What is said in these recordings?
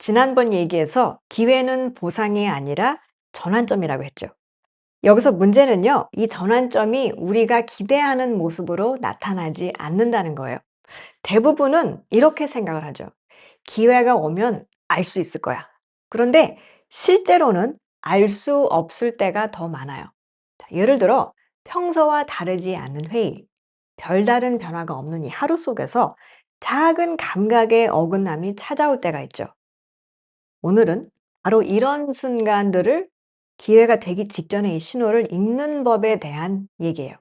지난번 얘기에서 기회는 보상이 아니라 전환점이라고 했죠. 여기서 문제는요, 이 전환점이 우리가 기대하는 모습으로 나타나지 않는다는 거예요. 대부분은 이렇게 생각을 하죠. 기회가 오면 알 수 있을 거야. 그런데 실제로는 알 수 없을 때가 더 많아요. 자, 예를 들어, 평소와 다르지 않은 회의, 별다른 변화가 없는 이 하루 속에서 작은 감각의 어긋남이 찾아올 때가 있죠. 오늘은 바로 이런 순간들을 기회가 되기 직전의 이 신호를 읽는 법에 대한 얘기예요.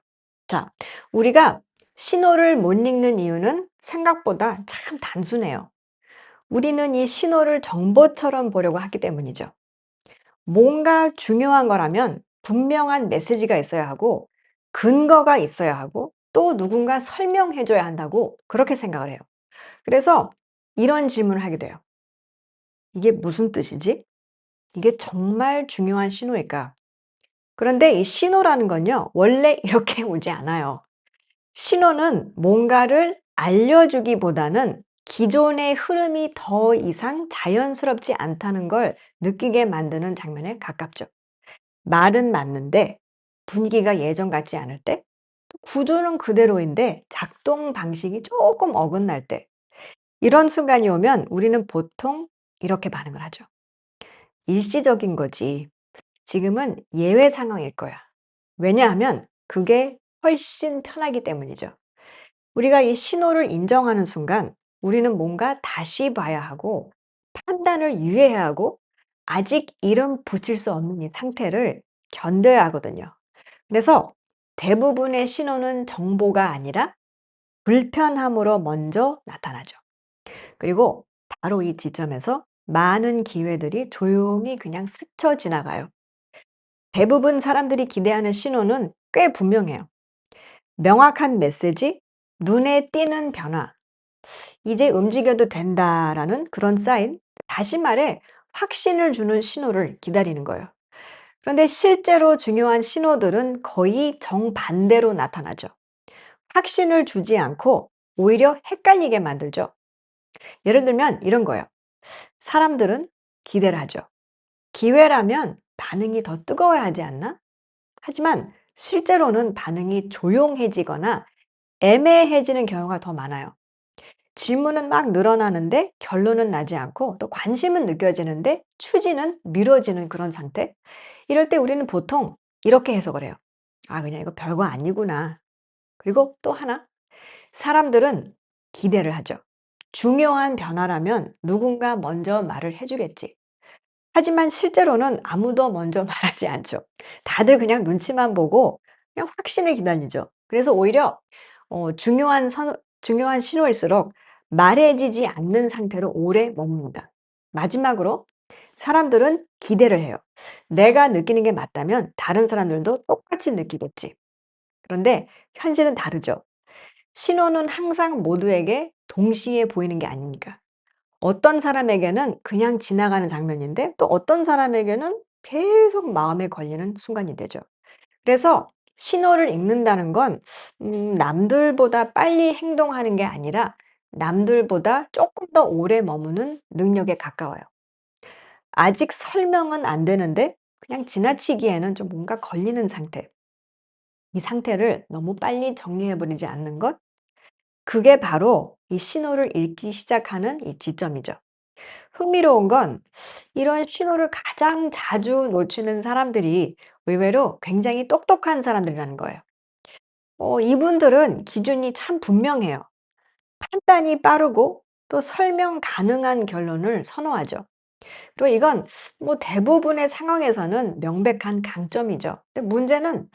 자, 우리가 신호를 못 읽는 이유는 생각보다 참 단순해요. 우리는 이 신호를 정보처럼 보려고 하기 때문이죠. 뭔가 중요한 거라면 분명한 메시지가 있어야 하고, 근거가 있어야 하고, 또 누군가 설명해 줘야 한다고 그렇게 생각을 해요. 그래서 이런 질문을 하게 돼요. 이게 무슨 뜻이지? 이게 정말 중요한 신호일까? 그런데 이 신호라는 건요, 원래 이렇게 오지 않아요. 신호는 뭔가를 알려주기보다는 기존의 흐름이 더 이상 자연스럽지 않다는 걸 느끼게 만드는 장면에 가깝죠. 말은 맞는데 분위기가 예전 같지 않을 때, 또 구조는 그대로인데 작동 방식이 조금 어긋날 때, 이런 순간이 오면 우리는 보통 이렇게 반응을 하죠. 일시적인 거지. 지금은 예외 상황일 거야. 왜냐하면 그게 훨씬 편하기 때문이죠. 우리가 이 신호를 인정하는 순간 우리는 뭔가 다시 봐야 하고 판단을 유예해야 하고 아직 이름 붙일 수 없는 이 상태를 견뎌야 하거든요. 그래서 대부분의 신호는 정보가 아니라 불편함으로 먼저 나타나죠. 그리고 바로 이 지점에서 많은 기회들이 조용히 그냥 스쳐 지나가요. 대부분 사람들이 기대하는 신호는 꽤 분명해요. 명확한 메시지, 눈에 띄는 변화, 이제 움직여도 된다라는 그런 사인, 다시 말해 확신을 주는 신호를 기다리는 거예요. 그런데 실제로 중요한 신호들은 거의 정반대로 나타나죠. 확신을 주지 않고 오히려 헷갈리게 만들죠. 예를 들면 이런 거예요. 사람들은 기대를 하죠. 기회라면 반응이 더 뜨거워야 하지 않나? 하지만 실제로는 반응이 조용해지거나 애매해지는 경우가 더 많아요. 질문은 막 늘어나는데 결론은 나지 않고 또 관심은 느껴지는데 추진은 미뤄지는 그런 상태. 이럴 때 우리는 보통 이렇게 해석을 해요. 아, 그냥 이거 별거 아니구나. 그리고 또 하나, 사람들은 기대를 하죠. 중요한 변화라면 누군가 먼저 말을 해주겠지. 하지만 실제로는 아무도 먼저 말하지 않죠. 다들 그냥 눈치만 보고 그냥 확신을 기다리죠. 그래서 오히려 중요한 신호일수록 말해지지 않는 상태로 오래 머뭅니다. 마지막으로 사람들은 기대를 해요. 내가 느끼는 게 맞다면 다른 사람들도 똑같이 느끼겠지. 그런데 현실은 다르죠. 신호는 항상 모두에게 동시에 보이는 게 아니니까. 어떤 사람에게는 그냥 지나가는 장면인데 또 어떤 사람에게는 계속 마음에 걸리는 순간이 되죠. 그래서 신호를 읽는다는 건 남들보다 빨리 행동하는 게 아니라 남들보다 조금 더 오래 머무는 능력에 가까워요. 아직 설명은 안 되는데 그냥 지나치기에는 좀 뭔가 걸리는 상태. 이 상태를 너무 빨리 정리해 버리지 않는 것. 그게 바로 이 신호를 읽기 시작하는 이 지점이죠. 흥미로운 건 이런 신호를 가장 자주 놓치는 사람들이 의외로 굉장히 똑똑한 사람들이라는 거예요. 이분들은 기준이 참 분명해요. 판단이 빠르고 또 설명 가능한 결론을 선호하죠. 그리고 이건 뭐 대부분의 상황에서는 명백한 강점이죠. 근데 문제는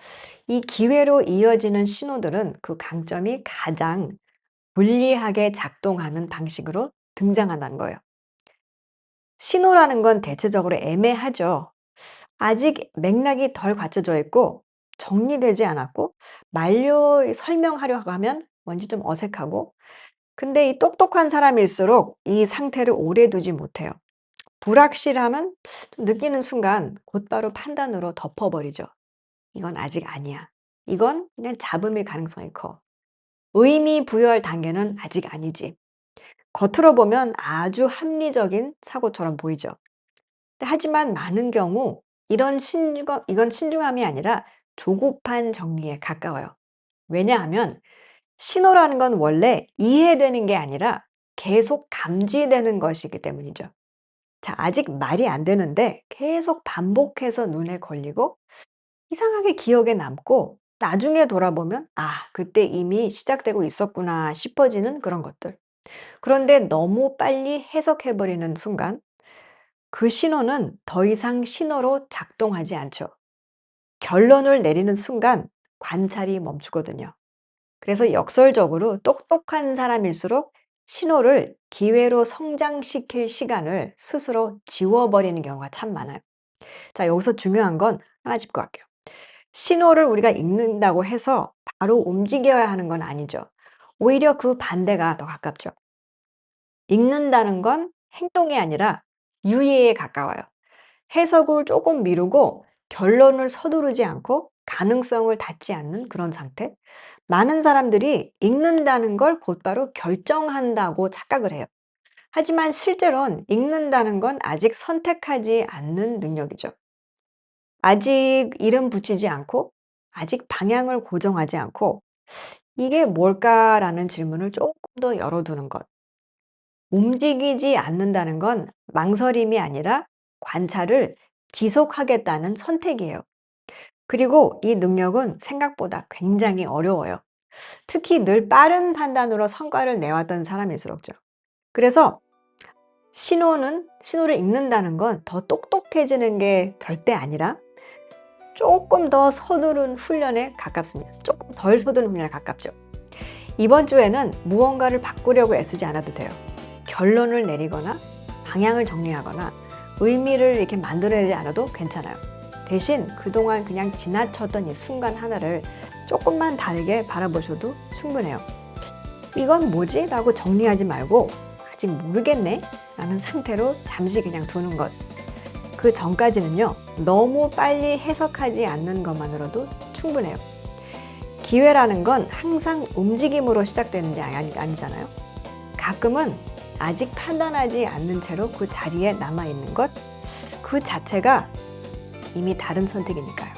이 기회로 이어지는 신호들은 그 강점이 가장 불리하게 작동하는 방식으로 등장한다는 거예요. 신호라는 건 대체적으로 애매하죠. 아직 맥락이 덜 갖춰져 있고 정리되지 않았고 설명하려고 하면 왠지 좀 어색하고, 근데 이 똑똑한 사람일수록 이 상태를 오래 두지 못해요. 불확실함은 좀 느끼는 순간 곧바로 판단으로 덮어버리죠. 이건 아직 아니야. 이건 그냥 잡음일 가능성이 커. 의미 부여할 단계는 아직 아니지. 겉으로 보면 아주 합리적인 사고처럼 보이죠. 하지만 많은 경우 이건 신중함이 아니라 조급한 정리에 가까워요. 왜냐하면 신호라는 건 원래 이해되는 게 아니라 계속 감지되는 것이기 때문이죠. 자, 아직 말이 안 되는데 계속 반복해서 눈에 걸리고 이상하게 기억에 남고 나중에 돌아보면 '아 그때 이미 시작되고 있었구나.' 싶어지는 그런 것들. 그런데 너무 빨리 해석해 버리는 순간 그 신호는 더 이상 신호로 작동하지 않죠. 결론을 내리는 순간 관찰이 멈추거든요. 그래서 역설적으로 똑똑한 사람일수록 신호를 기회로 성장시킬 시간을 스스로 지워버리는 경우가 참 많아요. 자, 여기서 중요한 건 하나 짚고 갈게요. 신호를 우리가 읽는다고 해서 바로 움직여야 하는 건 아니죠. 오히려 그 반대가 더 가깝죠. 읽는다는 건 행동이 아니라 유예에 가까워요. 해석을 조금 미루고 결론을 서두르지 않고 가능성을 닫지 않는 그런 상태. 많은 사람들이 읽는다는 걸 곧바로 결정한다고 착각을 해요. 하지만 실제로는 읽는다는 건 아직 선택하지 않는 능력이죠. 아직 이름 붙이지 않고, 아직 방향을 고정하지 않고, '이게 뭘까?'라는 질문을 조금 더 열어두는 것. 움직이지 않는다는 건 망설임이 아니라 관찰을 지속하겠다는 선택이에요. 그리고 이 능력은 생각보다 굉장히 어려워요. 특히 늘 빠른 판단으로 성과를 내왔던 사람일수록죠. 그래서 신호를 읽는다는 건 더 똑똑해지는 게 절대 아니라 조금 더 서두른 훈련에 가깝습니다. 조금 덜 서두른 훈련에 가깝죠. 이번 주에는 무언가를 바꾸려고 애쓰지 않아도 돼요. 결론을 내리거나 방향을 정리하거나 의미를 이렇게 만들어내지 않아도 괜찮아요. 대신 그동안 그냥 지나쳤던 이 순간 하나를 조금만 다르게 바라보셔도 충분해요. '이건 뭐지?' 라고 정리하지 말고 '아직 모르겠네' 라는 상태로 잠시 그냥 두는 것. 그 전까지는요, 너무 빨리 해석하지 않는 것만으로도 충분해요. 기회라는 건 항상 움직임으로 시작되는 게 아니잖아요. 가끔은 아직 판단하지 않는 채로 그 자리에 남아있는 것, 그 자체가 이미 다른 선택이니까요.